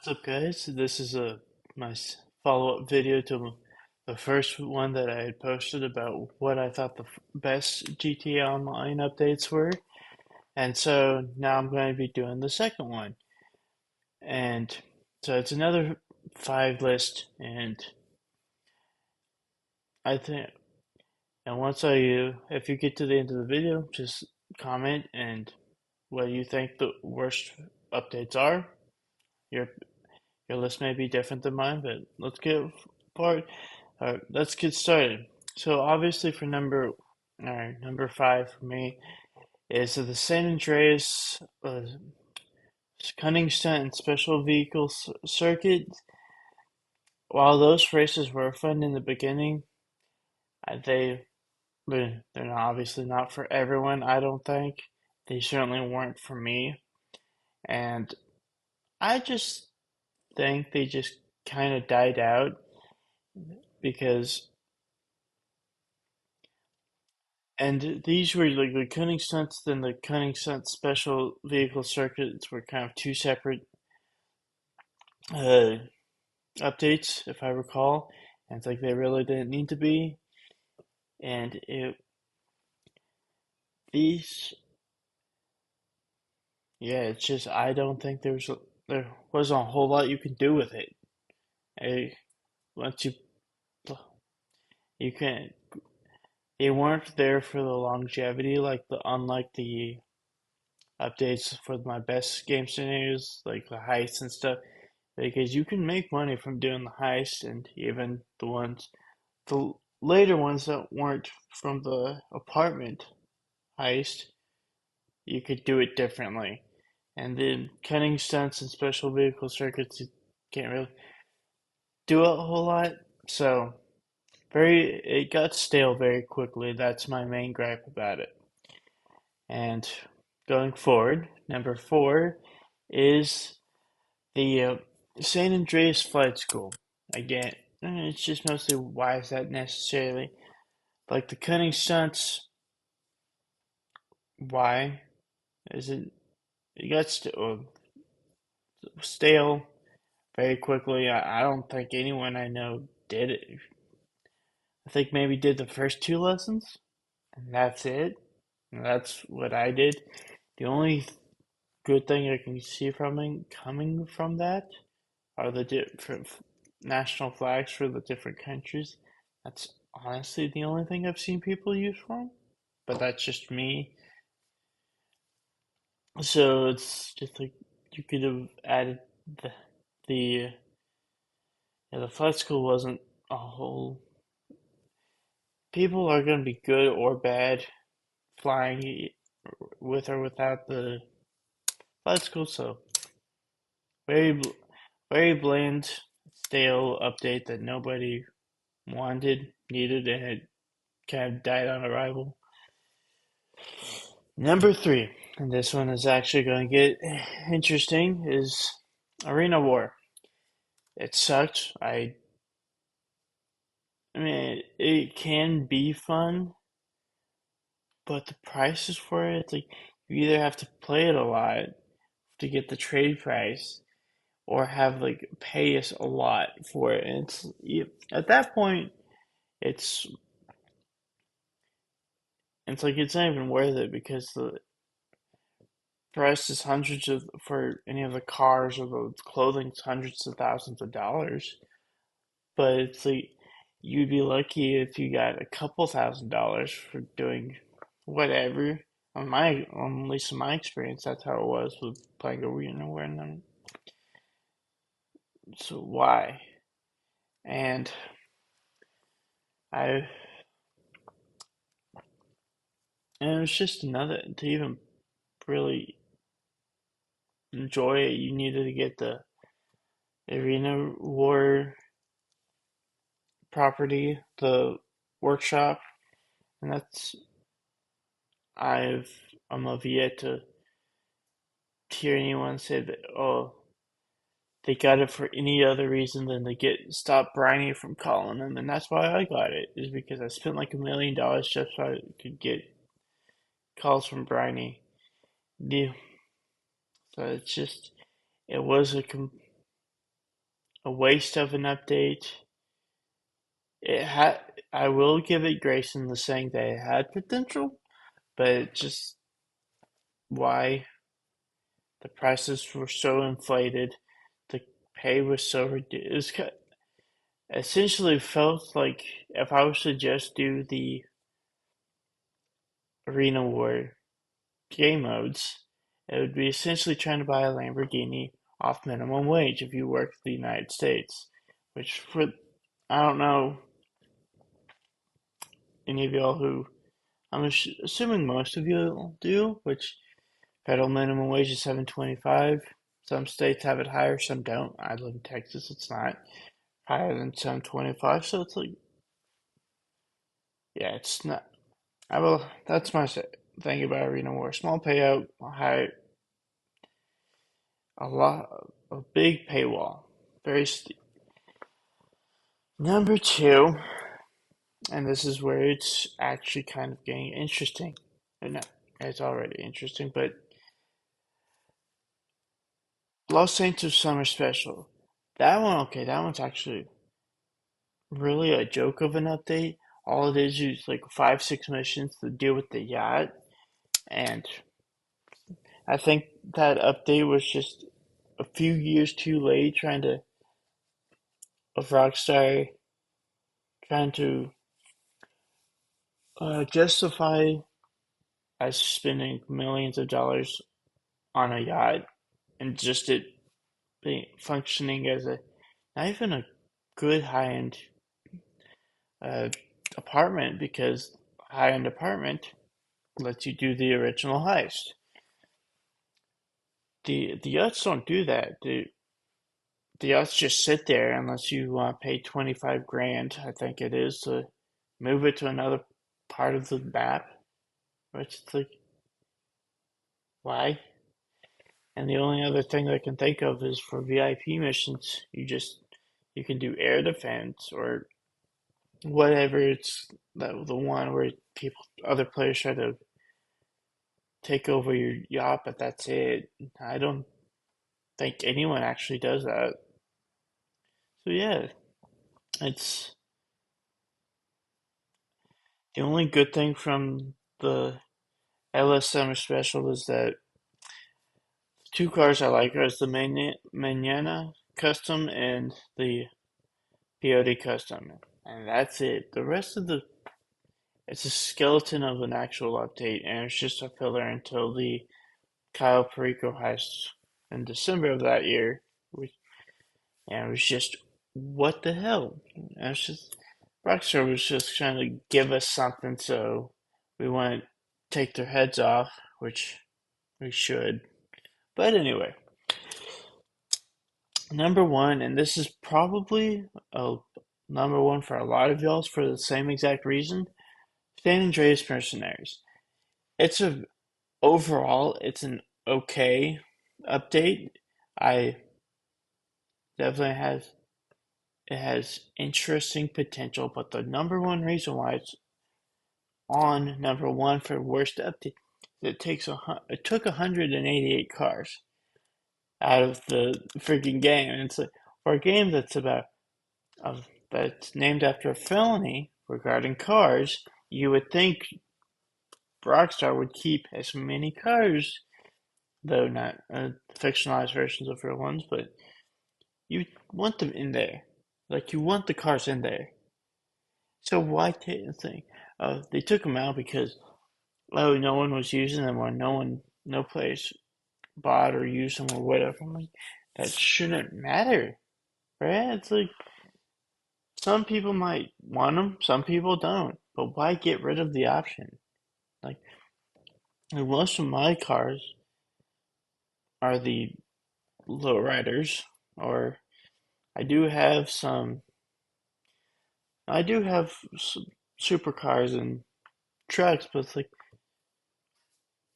What's up, guys? This is my follow-up video to the first one that I had posted about what I thought the best GTA Online updates were. And so now I'm going to be doing the second one. And so it's another five list. And I think, and once if you get to the end of the video, just comment and what you think the worst updates are. Your Your list may be different than mine, but part. Let's get started. So obviously for number five for me is the San Andreas Cunning Stunt and Special Vehicle Circuit. While those races were fun in the beginning, they they're obviously not for everyone. I don't think they certainly weren't for me, and I just think they just kind of died out because and these were like the Cunning Stunts and the Cunning Stunt Special Vehicle Circuits were kind of two separate uh, updates, if I recall. And it's like they really didn't need to be. And these, yeah, it's just I don't think there wasn't a whole lot you could do with it. I, once you can't, they weren't there for the longevity, unlike the updates for my best game scenarios, like the heists and stuff. Because you can make money from doing the heist and even the later ones that weren't from the apartment heist, you could do it differently. And then cunning stunts and special vehicle circuits, you can't really do a whole lot. So it got stale very quickly. That's my main gripe about it. And going forward, number four is the San Andreas Flight School. Again, it's just mostly why is that necessarily? Like the cunning stunts, why is it? It got stale very quickly. I don't think anyone I know did it. I think maybe did the first two lessons, and that's it. And that's what I did. The only good thing I can see coming from that are the different national flags for the different countries. That's honestly the only thing I've seen people use from, but that's just me. So it's just like you could have added the the yeah, the flight school wasn't a whole. People are going to be good or bad flying with or without the flight school. So very very bland, stale update that nobody needed, and it kind of died on arrival. Number three, and this one is actually going to get interesting, is Arena War. It sucked. I mean, it can be fun, but the prices for it, it's like you either have to play it a lot to get the trade price, or have like pay us a lot for it. And at that point, it's it's like it's not even worth it because the price is hundreds of for any of the cars or the clothing, it's hundreds of thousands of dollars. But it's like you'd be lucky if you got a couple $1,000s for doing whatever. At least in my experience, that's how it was with playing Arena War. And then, so why? And I, and it was just another to even really enjoy it. You needed to get the Arena War property, the workshop, and I've I'm of yet to hear anyone say that, oh, they got it for any other reason than to get stop Briny from calling them, and that's why I got it, is because I spent like $1 million just so I could get calls from Briny. Yeah, so it was a a waste of an update. It had. I will give it grace in the saying that it had potential, but it just why the prices were so inflated, the pay was so ridiculous. Essentially felt like if I was to just do the Arena War game modes, it would be essentially trying to buy a Lamborghini off minimum wage if you work in the United States. Which, for I don't know any of y'all who, I'm assuming most of you do, which federal minimum wage is 7.25. Some states have it higher, some don't. I live in Texas, it's not higher than 7.25, so it's like, yeah, it's not. I will. That's my thing about Arena War. Small payout, high, a big paywall, very steep. Number two, and this is where it's actually kind of getting interesting. No, it's already interesting, but Los Santos Summer Special. That one, okay, that one's actually really a joke of an update. All it is like 5, 6 missions to deal with the yacht, and I think that update was just a few years too late, trying to of Rockstar trying to justify us spending millions of dollars on a yacht and just it being functioning as a not even a good high end uh, apartment because high end apartment lets you do the original heist. The yachts don't do that. The yachts just sit there unless you pay 25 grand, I think it is, to move it to another part of the map. Which is like, why? And the only other thing I can think of is for VIP missions, you can do air defense or whatever. It's the one where other players try to take over your yacht, but that's it. I don't think anyone actually does that. So yeah, it's the only good thing from the LS Summer Special is that two cars I like are the Manana Custom and the Peyote Custom, and that's it. The rest of the it's a skeleton of an actual update, and it's just a filler until the Kyle Perico heist in December of that year. And it was just, what the hell? And it's just, Rockstar was just trying to give us something so we wouldn't take their heads off, which we should. But anyway, number one, and this is probably a number one for a lot of y'all for the same exact reason. San Andreas Mercenaries. It's a overall, it's an okay update. I definitely has it has interesting potential, but the number one reason why it's on number one for worst update, it took 188 cars out of the freaking game, and it's like for a game that's named after a felony regarding cars, you would think Rockstar would keep as many cars, though not fictionalized versions of real ones, but you want them in there. Like, you want the cars in there. So why take the thing? They took them out because, oh, no one was using them or no place bought or used them or whatever. I'm like, that shouldn't matter, right? It's like, some people might want them, some people don't. But why get rid of the option? Like, most of my cars are the lowriders, or I do have some I do have some supercars and trucks, but it's like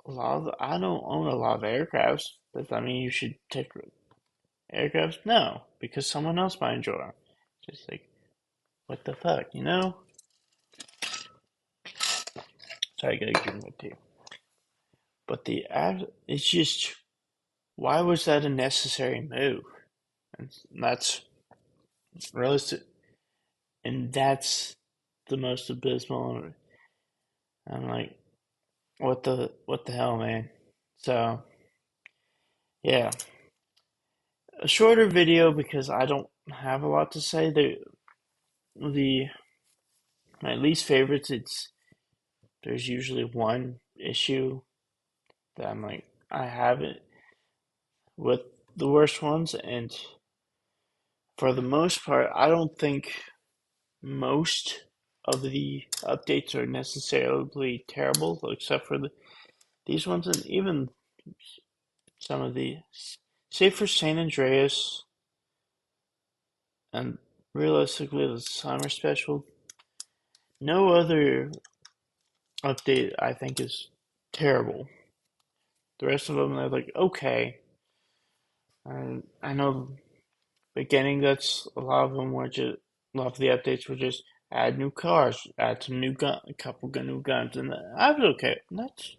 I don't own a lot of aircrafts. Does that mean you should take aircrafts? No, because someone else might enjoy them. Just like, what the fuck, you know? Sorry, I gotta drink my tea. But it's just, why was that a necessary move? And that's realistic, and that's the most abysmal. I'm like, what the hell, man? So yeah, a shorter video because I don't have a lot to say. The my least favorites. There's usually one issue that I'm like I have it with the worst ones, and for the most part, I don't think most of the updates are necessarily terrible, except for these ones, and even some of the, say for San Andreas, and realistically the Summer Special, no other update I think is terrible. The rest of them are like okay. And I know beginning that's a lot of them were just a lot of the updates were just add new cars, add some new gun, a couple new guns, and I was okay. That's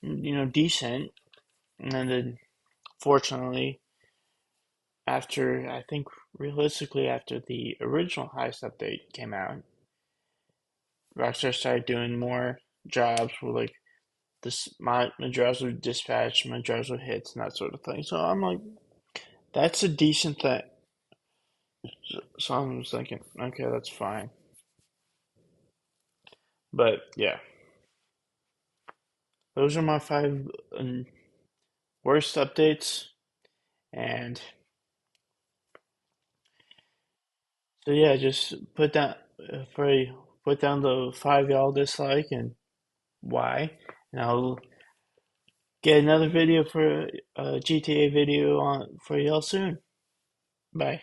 decent. And then fortunately, after I think realistically after the original Heist update came out, Rockstar started doing more jobs with like this my Madrazo dispatch, Madrazo hits, and that sort of thing. So I'm like, that's a decent thing. So I was thinking, okay, that's fine. But yeah, those are my five worst updates, and so yeah, just put down the five y'all dislike and why, and I'll get another video for a GTA video on for y'all soon. Bye.